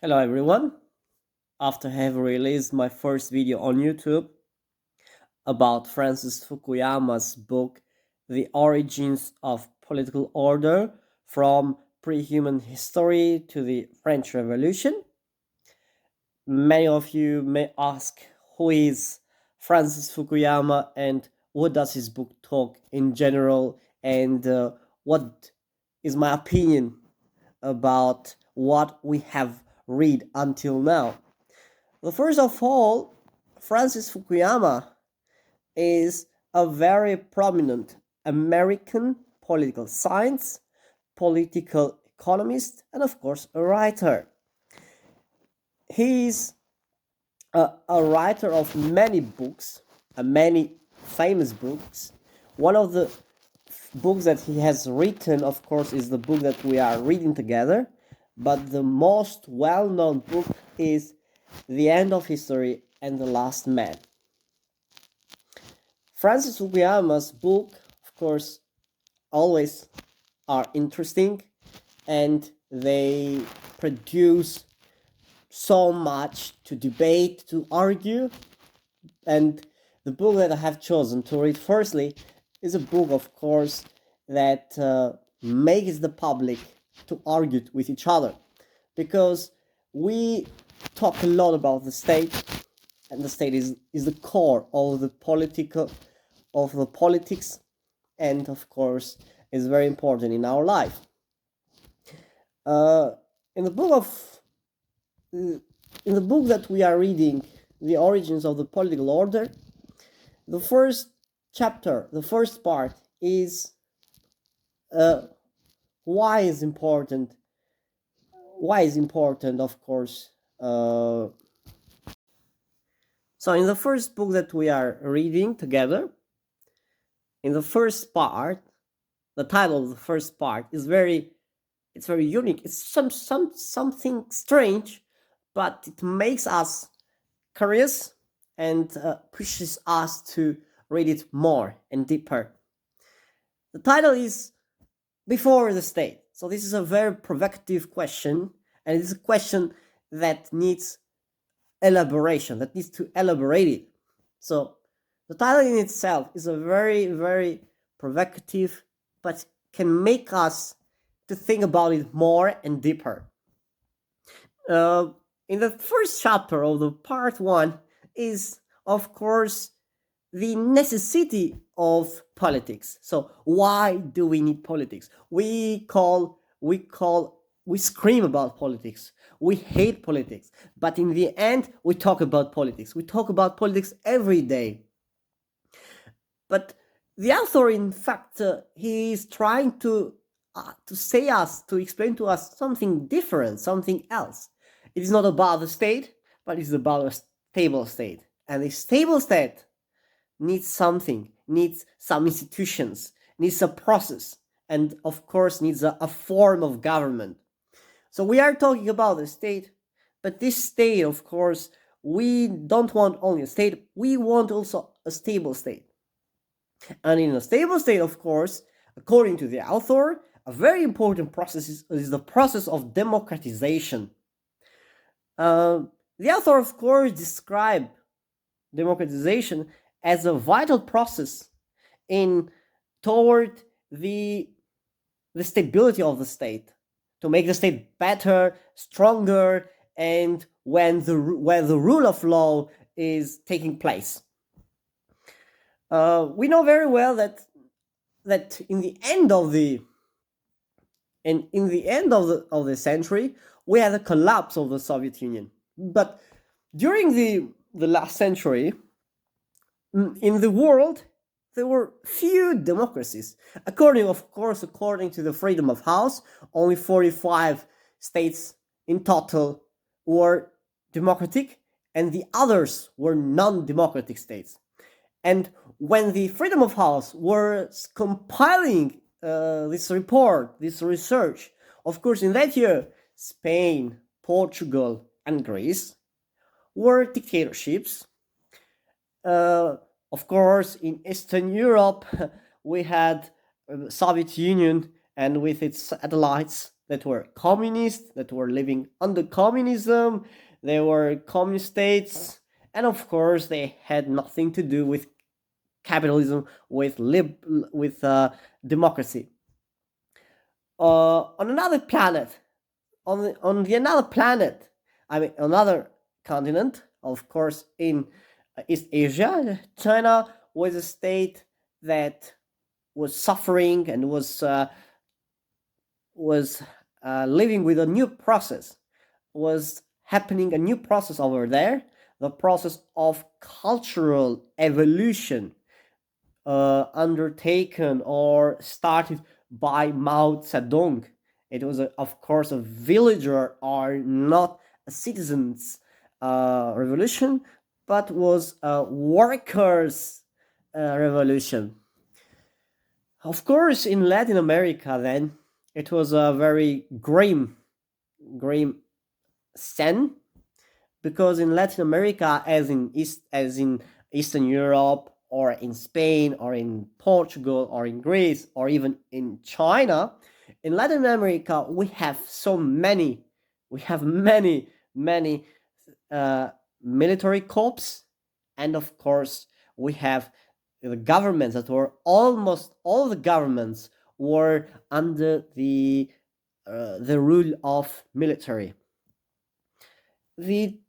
Hello everyone. After having released my first video on YouTube about Francis Fukuyama's book The Origins of Political Order from Pre-Human History to the French Revolution, many of you may ask who is Francis Fukuyama and what does his book talk in general and what is my opinion about what we have read until now. Well, first of all, Francis Fukuyama is a very prominent American political science, political economist, and of course, a writer. He is a writer of many books, many famous books. One of the books that he has written, of course, is the book that we are reading together, but the most well known book is The End of History and the Last Man. Francis Fukuyama's book, of course, always are interesting and they produce so much to debate, to argue. And the book that I have chosen to read firstly is a book, of course, that makes the public to argue with each other, because we talk a lot about the state, and the state is the core of the politics, and of course is very important in our life. Uh, in the book of in the book that we are reading, The Origins of the Political Order, the first chapter, the first part is uh, why is important. Why is important, of course. So in the first book that we are reading together, in the first part, the title of the first part is it's very unique. It's something strange, but it makes us curious and pushes us to read it more and deeper. The title is Before the State. So this is a very provocative question, and it's a question that needs elaboration, that needs to elaborate it. So the title in itself is a very, very provocative, but can make us to think about it more and deeper. Uh, in the first chapter of the part one is, of course, the necessity of politics. So why do we need politics? We scream about politics. We hate politics. But in the end, we talk about politics. We talk about politics every day. But the author, in fact, he is trying to explain to us something different, something else. It is not about the state, but it's about a stable state. And a stable state needs something, needs some institutions, needs a process, and of course needs a form of government. So we are talking about the state, but this state, of course, we don't want only a state, we want also a stable state. And in a stable state, of course, according to the author, a very important process is the process of democratization. The author, of course, described democratization as a vital process in toward the stability of the state, to make the state better, stronger, and when the rule of law is taking place. We know very well that in the end of the century, we had a collapse of the Soviet Union. But during the last century, in the world, there were few democracies. According to the Freedom of House, only 45 states in total were democratic, and the others were non-democratic states. And when the Freedom of House was compiling this report, this research, of course, in that year, Spain, Portugal, and Greece were dictatorships. Of course, in Eastern Europe, we had Soviet Union and with its satellites, that were communist, that were living under communism. They were communist states, and of course, they had nothing to do with capitalism, with democracy. On another planet, on the another planet, I mean another continent, of course, in East Asia, China was a state that was suffering and was living with a new process. Was happening a new process over there, the process of cultural evolution, undertaken or started by Mao Zedong. It was, of course, a villager or not a citizens' revolution, but was a workers' revolution. Of course, in Latin America, then it was a very grim scene, because in Latin America, as in Eastern Europe, or in Spain, or in Portugal, or in Greece, or even in China, in Latin America we have many military corps, and of course we have the governments that were almost all the governments were under the rule of military. The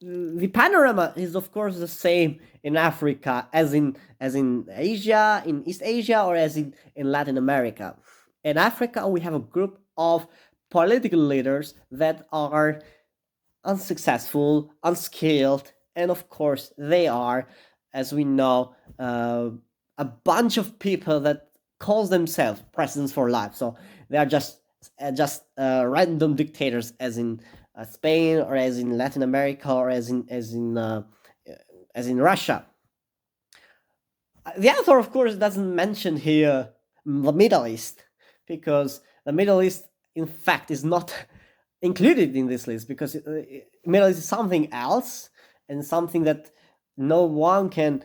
the panorama is of course the same in Africa as in Asia, in East Asia, or as in Latin America. In Africa, we have a group of political leaders that are unsuccessful, unskilled, and of course they are, as we know, a bunch of people that calls themselves presidents for life. So they are just random dictators, as in Spain, or as in Latin America, or as in Russia. The author, of course, doesn't mention here the Middle East, because the Middle East, in fact, is not included in this list, because Middle East is something else, and something that no one can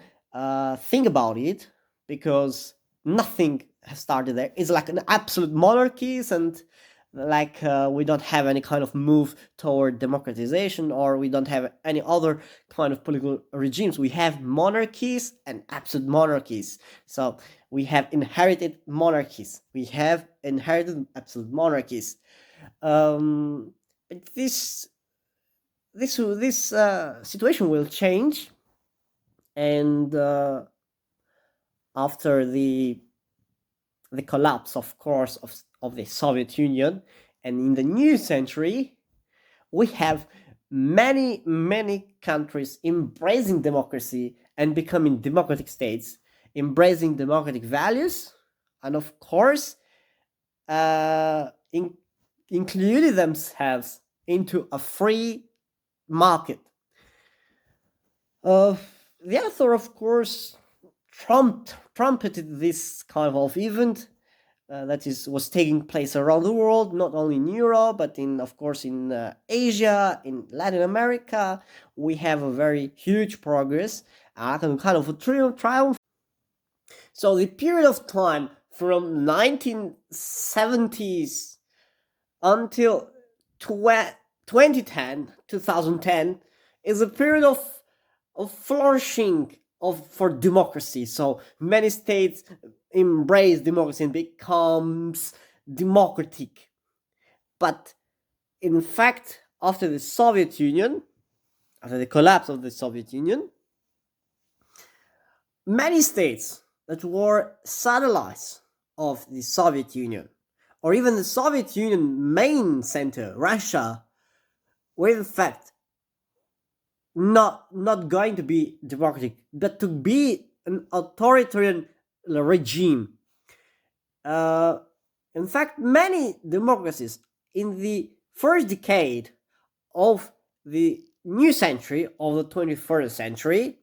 think about it, because nothing has started there. It's like an absolute monarchies, and like we don't have any kind of move toward democratization, or we don't have any other kind of political regimes. We have monarchies and absolute monarchies. So we have inherited monarchies, we have inherited absolute monarchies. But this situation will change, and after the collapse, of course, of the Soviet Union, and in the new century, we have many countries embracing democracy and becoming democratic states, embracing democratic values, and of course, including themselves into a free market. The author, of course, trumpeted this kind of event that was taking place around the world, not only in Europe, but of course, in Asia, in Latin America. We have a very huge progress, kind of a triumph. So the period of time from 1970s until 2010 is a period of flourishing for democracy. So many states embrace democracy and becomes democratic. But in fact, after the Soviet Union, after the collapse of the Soviet Union, many states that were satellites of the Soviet Union, or even the Soviet Union main center, Russia, were in fact not going to be democratic, but to be an authoritarian regime. In fact, many democracies in the first decade of the new century, of the 21st century,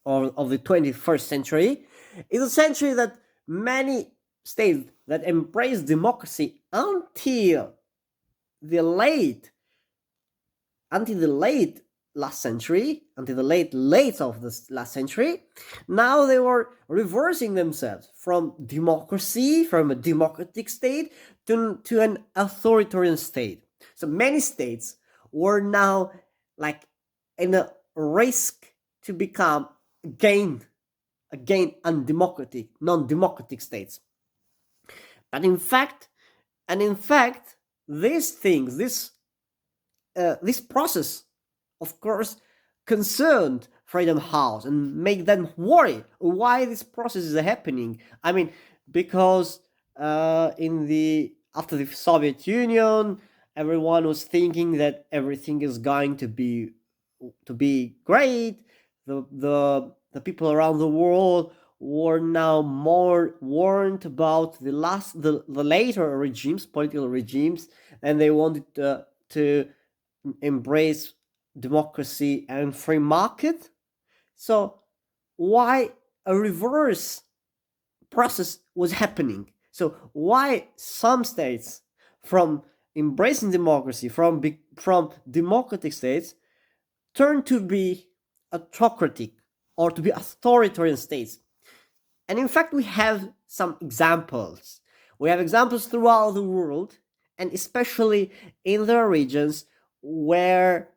or of the 21st century, is a century that many states that embrace democracy until the late last century, until the late of the last century, now they were reversing themselves from democracy, from a democratic state to an authoritarian state. So many states were now like in a risk to become again undemocratic, non-democratic states. But in fact, these things, this process, of course, concerned Freedom House and make them worry why this process is happening. I mean, because after the Soviet Union, everyone was thinking that everything is going to be great. The people around the world were now more warned about the later regimes, political regimes, and they wanted to embrace democracy and free market. So why a reverse process was happening? So why some states, from embracing democracy, from democratic states, turn to be autocratic or to be authoritarian states? And in fact, we have some examples. We have examples throughout the world, and especially in the regions where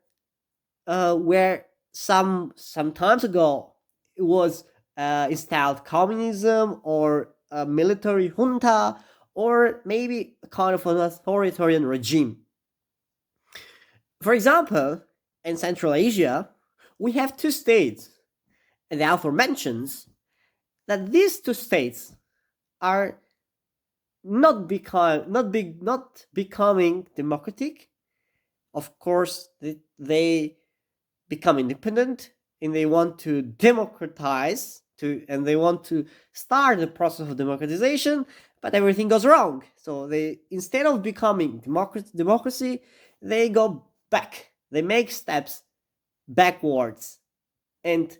some times ago it was installed communism or a military junta or maybe a kind of an authoritarian regime. For example, in Central Asia, we have two states, and the author mentions that these two states are not becoming democratic. Of course, they become independent and they want to democratize and they want to start the process of democratization, but everything goes wrong. So they, instead of becoming democracy, they go back. They make steps backwards, and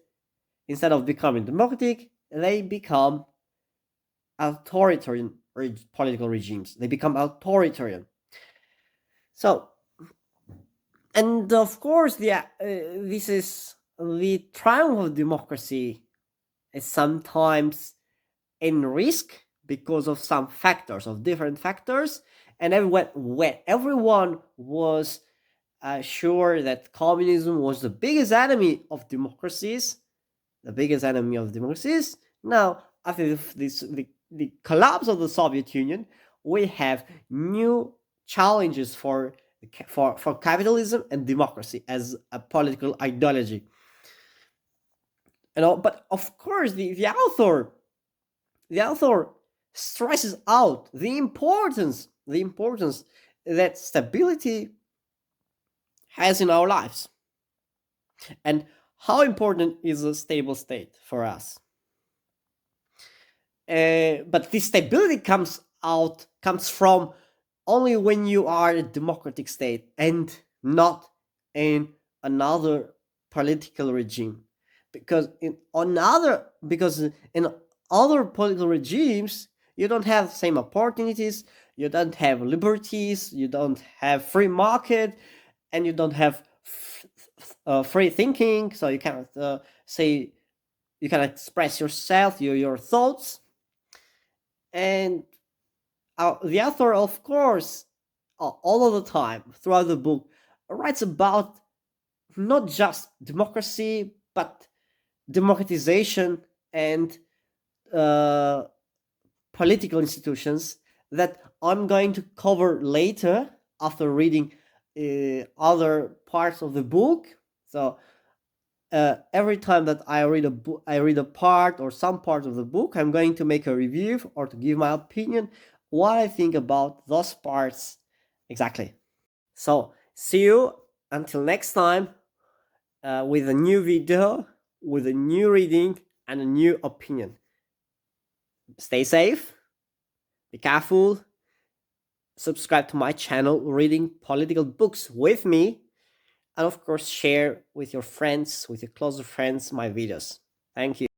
instead of becoming democratic, they become authoritarian political regimes. They become authoritarian. So, and of course, this is the triumph of democracy is sometimes in risk because of some factors, of different factors, and everyone was sure that communism was the biggest enemy of democracies, Now, after the collapse of the Soviet Union, we have new challenges for capitalism and democracy as a political ideology. But of course, the author stresses out the importance that stability has in our lives, and how important is a stable state for us. But this stability comes from only when you are a democratic state and not in another political regime, because in other political regimes you don't have the same opportunities, you don't have liberties, you don't have free market, and you don't have free thinking, so you cannot you can express yourself, your thoughts. And the author, of course, all of the time throughout the book, writes about not just democracy, but democratization and political institutions that I'm going to cover later after reading other parts of the book. So every time that I read a part or some part of the book, I'm going to make a review or to give my opinion, what I think about those parts exactly. So see you until next time with a new video, with a new reading and a new opinion. Stay safe, be careful, subscribe to my channel, reading political books with me, and of course share with your friends, with your closer friends, my videos. Thank you.